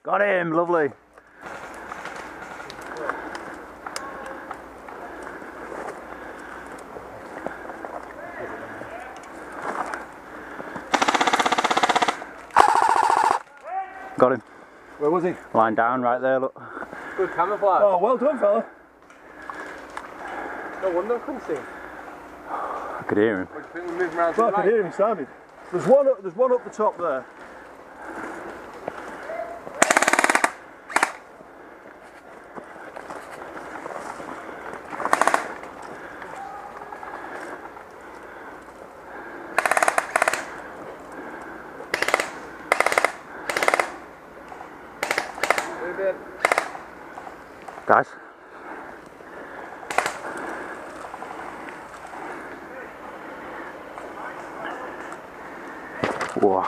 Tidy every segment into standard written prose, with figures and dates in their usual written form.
Got him, lovely. Got him. Where was he? Lying down right there, look. Good camouflage. Oh, well done, fella. No wonder I couldn't see him. I could hear him. What do you think we're moving around to Well, the I right? can hear him, he sounded. There's one up the top there. Guys. Whoa.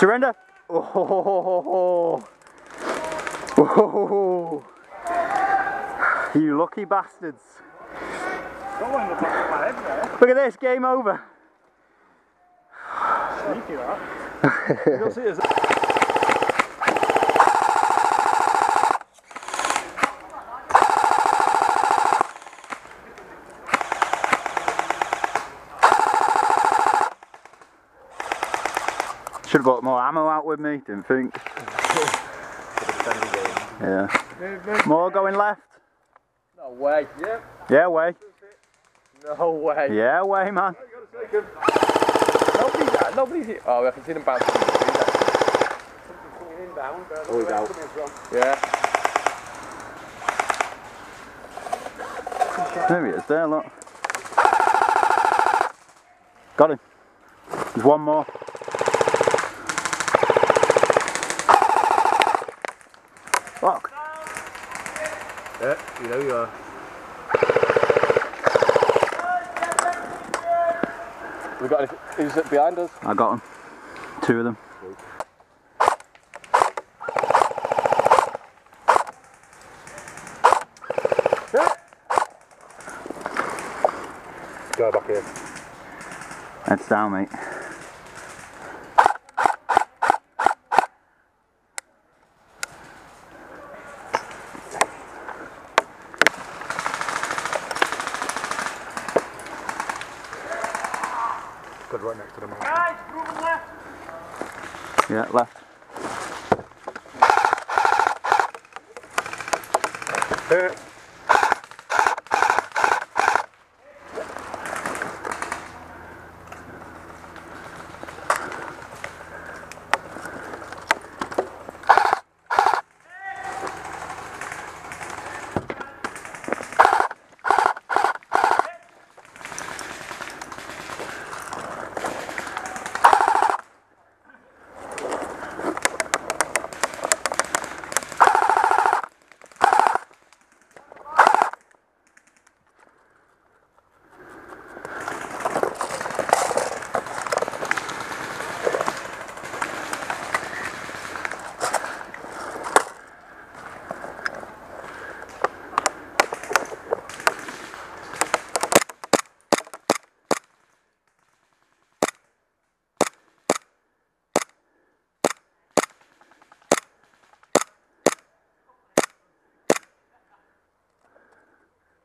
Surrender! Oh, oh, you lucky bastards! Got one in the back of my head there. Look at this, game over. Sneaky that. You'll see us. Should have brought more ammo out with me, didn't think. Yeah. More going left? No way. Yeah. Yeah, way. No way. Yeah, way, man. Nobody's here. Oh, I can see them bouncing. Something's coming inbound. Oh, he's out. Yeah. There he is, there, look. Got him. There's one more. Look. Yeah, you know you are. We got it. Is it behind us? I got them. Two of them. Go back here. Heads down, mate. Good, right next to the man. Guys, moving left. Yeah, left.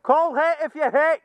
Call hit if you hit.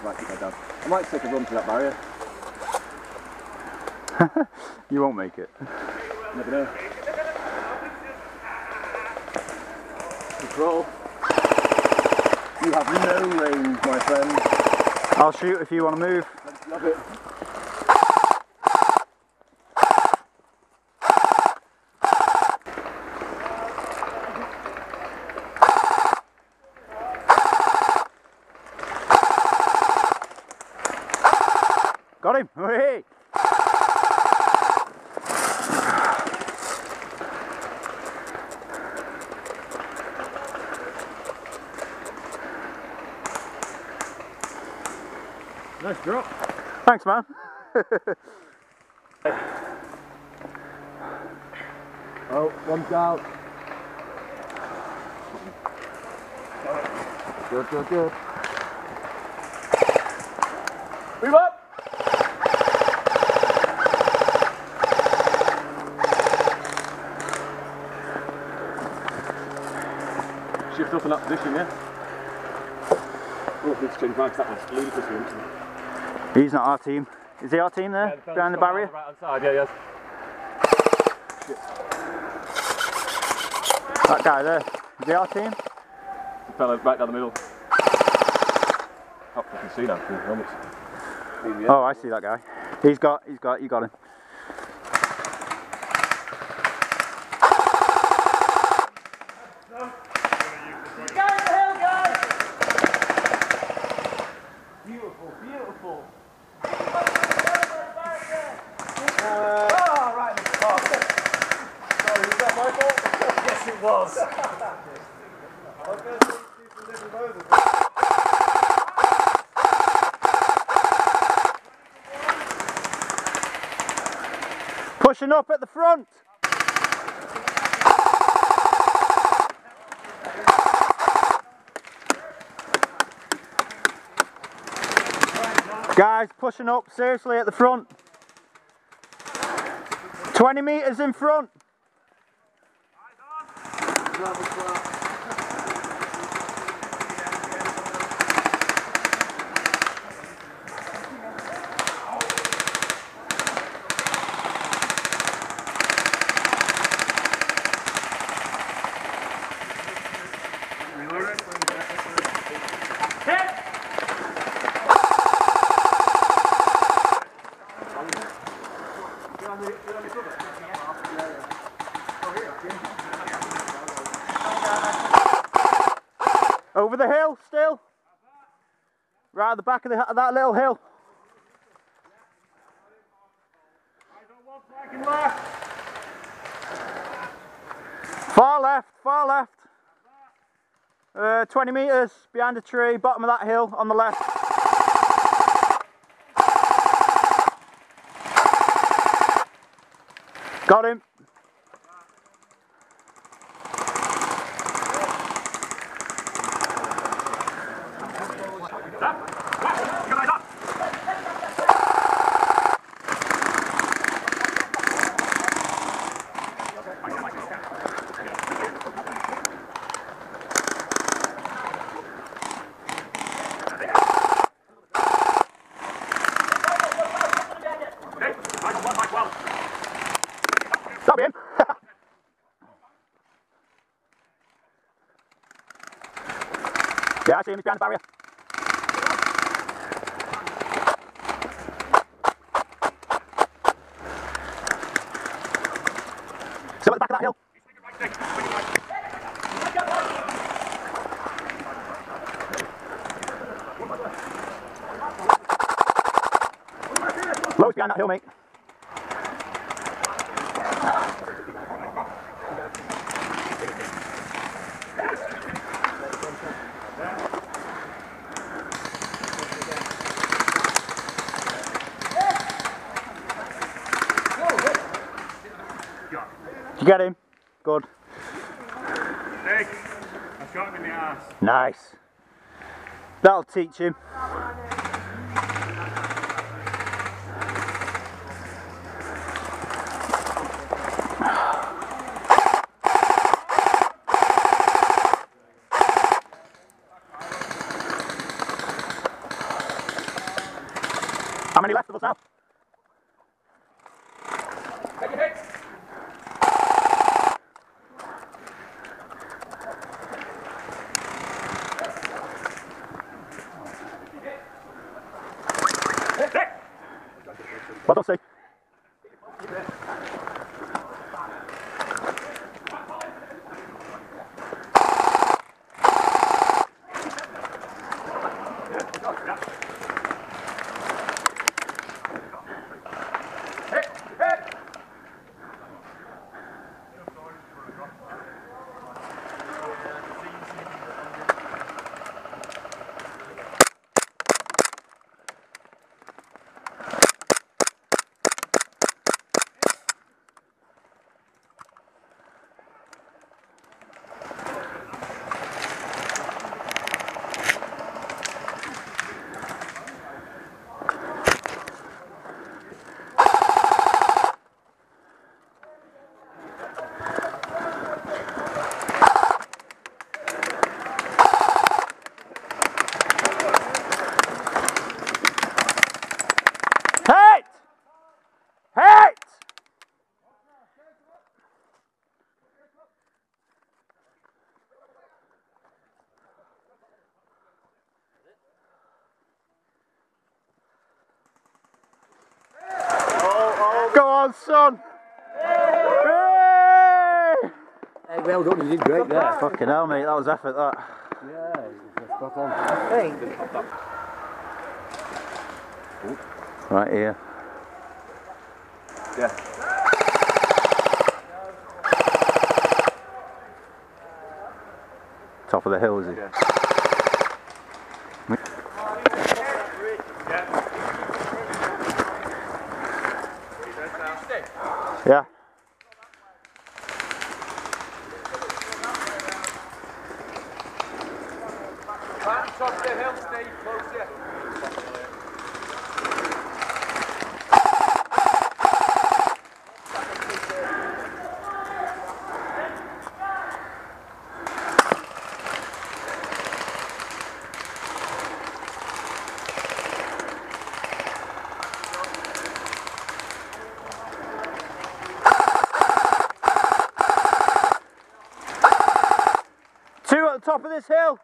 might keep my down. I might take a run through that barrier. You won't make it. Never know. Control. You have no range, my friend. I'll shoot if you want to move. Love it. Got him! Hey! Nice drop. Thanks, man. Oh, one's down. Good, good, good. Move up! Shift up in that position, yeah? Oh, need to change mine because that was ludicrous. He's not our team. Is he our team there? Yeah, behind the barrier? Right hand side, yeah, yes. That guy there. Is he our team? The fellow right down the middle. Hope you can see now through the helmets. Oh, I see that guy. You got him. Beautiful, beautiful. Right in the spot. Sorry, was that my fault? Yes, it was. I was going to see people living over. Pushing up at the front. Guys, pushing up seriously at the front. 20 metres in front. Over the hill still. Right at the back of that little hill. Far left, far left. 20 metres behind a tree, bottom of that hill on the left. Got him. Stop him! Yeah, I see him, he's behind the barrier. Still at the back of that hill. Lowe's behind that hill, mate. Did you get him? Good. Hey, I shot him in the ass. Nice. That'll teach him. Take your hit. What don't say? Go on, son! Hey! Hey, well done, you did great there. Fucking hell, mate, that was effort, that. Yeah, spot on. I think. Right here. Yeah. Top of the hill, is it? Yeah. Yeah. Top of the hill, stay close, yeah. Two at the top of this hill.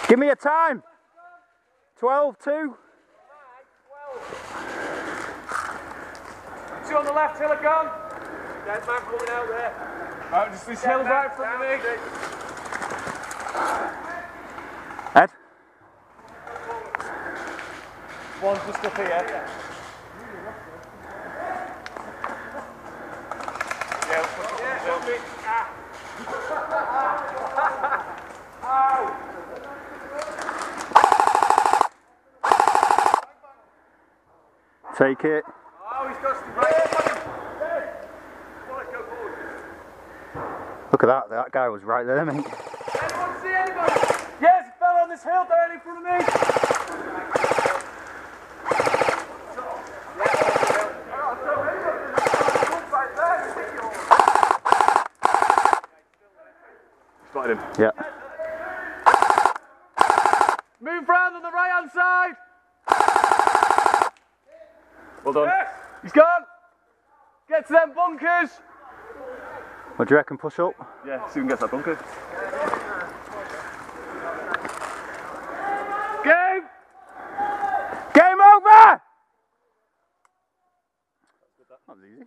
Give me a time. 12, 2. Two on the left, hill gone. There's man coming out there. Right, just this hill's right in front of me. Ed? One's just up here. Yeah, help me. Take it. Oh, he's got some right. Look at that, that guy was right there, mate. Anyone see anybody? Yes, a fella on this hill down in front of me. Spotted him. Yeah. Move round on the right hand side. Well done. Yes. He's gone. Get to them bunkers. What do you reckon, push up? Yeah, see if we can get to that bunker. Game! Game over! That was easy.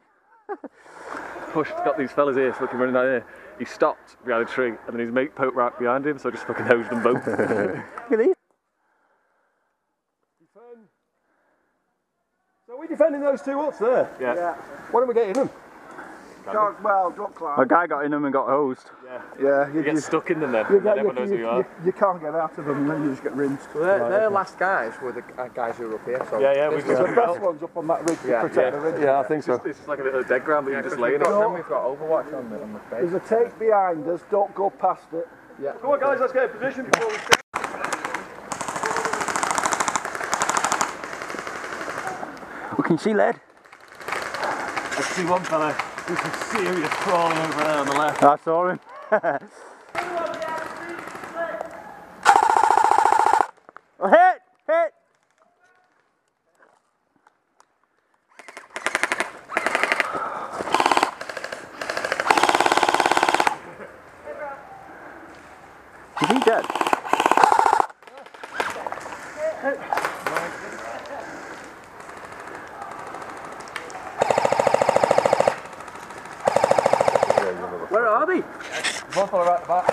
Push, got these fellas here, fucking running out here. He stopped behind a tree and then his mate poked right behind him, so I just fucking hosed them both. Look at these. So are we defending those two huts there? Yeah. What are we getting them? Well, don't climb. A guy got in them and got hosed. Yeah, You get stuck in them then, you, and then everyone knows who you are. you can't get out of them and then you just get rinsed. Well, their last guys were the guys who were up here. So Yeah, we've The got best one's up on that ridge to protect the ridge. Yeah, I think so. It's just like a little dead ground, but you can just lay in it. Then we've got Overwatch on the There's face. a tape behind us, don't go past it. Come on guys, let's get a position before we start. We can see lead. I see one fella, there's some serious crawling over there on the left. I saw him. Is he dead? Where are they? One fella right at the back.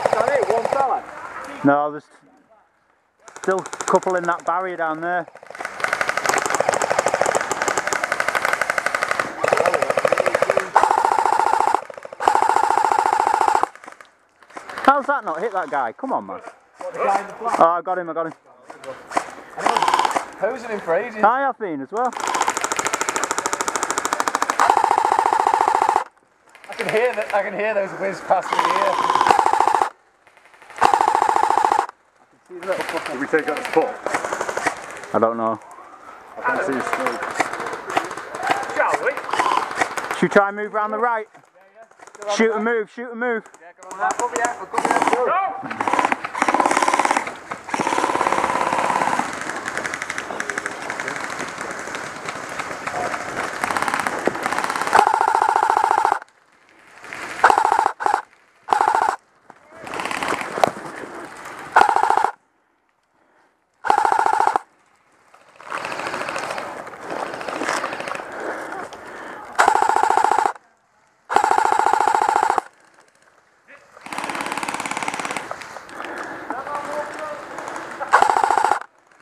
Is that it? One fella? No, there's still a couple in that barrier down there. How's that not hit that guy? Come on, man. Oh, I got him, I got him. Posing him for ages. I have been as well. I can hear those whiz past me here. Did we take out the spot? I don't know. I can't see his smoke. Shall we? Should we try and move round the right? Shoot and move, shoot and move. Yeah, come on, come here, go.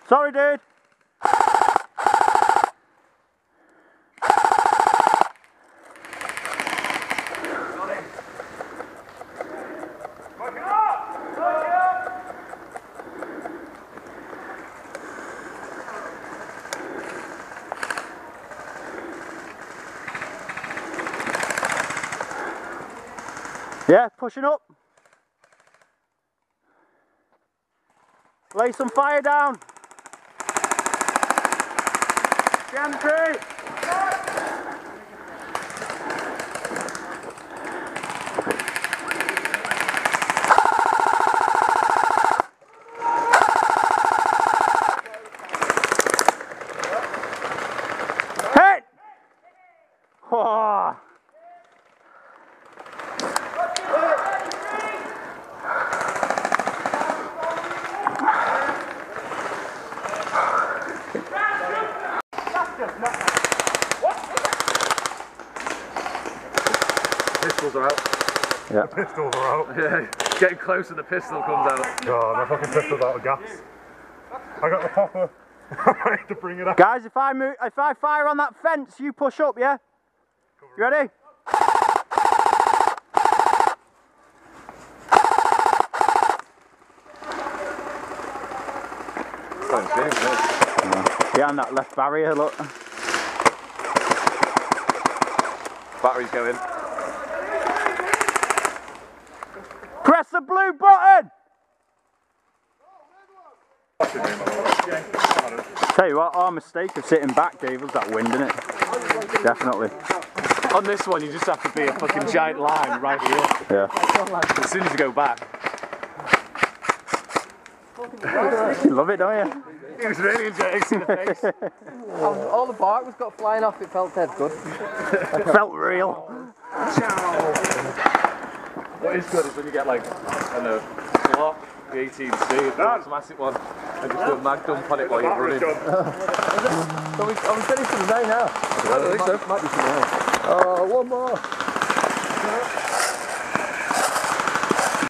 Sorry, dude. Yeah, pushing up. Lay some fire down. Gantry! Hit! Oh. Pistols are out. Yeah. Pistols are out. Yeah, getting close and the pistol comes out. God, my fucking pistol's out of gas. I got the popper. I'm ready to bring it up. Guys, if I fire on that fence, you push up, yeah? You ready? Behind that left barrier, look. Battery's going. Press the blue button! Tell you what, our mistake of sitting back gave us that wind, innit? Definitely. On this one, you just have to be a fucking giant line right here. Yeah. As soon as you go back. You love it, don't you? He was really enjoying seeing the face. All the bark was got flying off, it felt dead good. It felt real. What is good is when you get like, I don't know, Glock, the 18C, the automatic one, and just do a mag dump on it while you're running. So are we finished for the day now? I don't think so. Might be something else. Oh, one more.